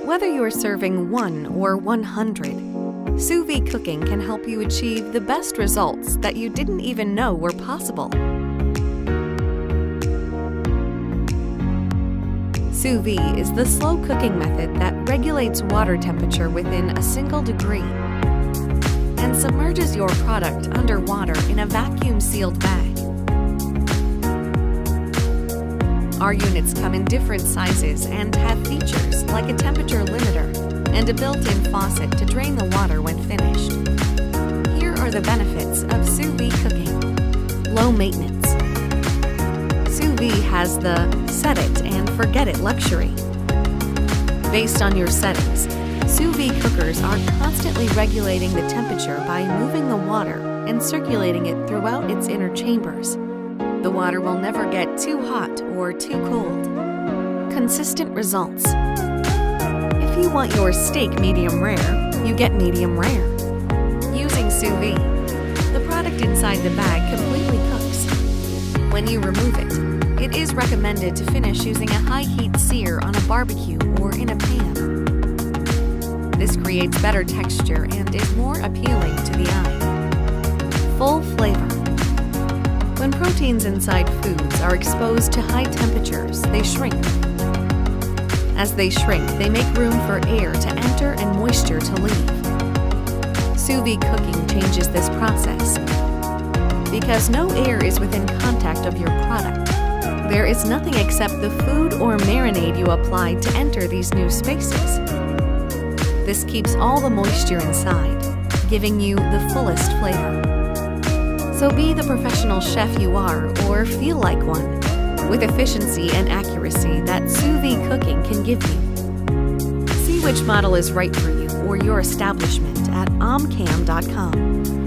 Whether you're serving 1 or 100, Sous Vide cooking can help you achieve the best results that you didn't even know were possible. Sous vide is the slow cooking method that regulates water temperature within a single degree and submerges your product underwater in a vacuum-sealed bag. Our units come in different sizes and have features like a temperature limiter and a built-in faucet to drain the water when finished. Here are the benefits of Sous Vide cooking. Low maintenance. Sous vide has the set it and forget it luxury. Based on your settings, Sous vide cookers are constantly regulating the temperature by moving the water and circulating it throughout its inner chambers. The water will never get too hot or too cold. Consistent results. If you want your steak medium rare, you get medium rare. Using Sous vide, the product inside the bag completely cooks. When you remove it, it is recommended to finish using a high-heat sear on a barbecue or in a pan. This creates better texture and is more appealing to the eye. Full flavor. When proteins inside foods are exposed to high temperatures, they shrink. As they shrink, they make room for air to enter and moisture to leave. Sous vide cooking changes this process. Because no air is within contact of your product, there is nothing except the food or marinade you applied to enter these new spaces. This keeps all the moisture inside, giving you the fullest flavor. So be the professional chef you are, or feel like one, with efficiency and accuracy that Sous vide cooking can give you. See which model is right for you or your establishment at Omcan.com.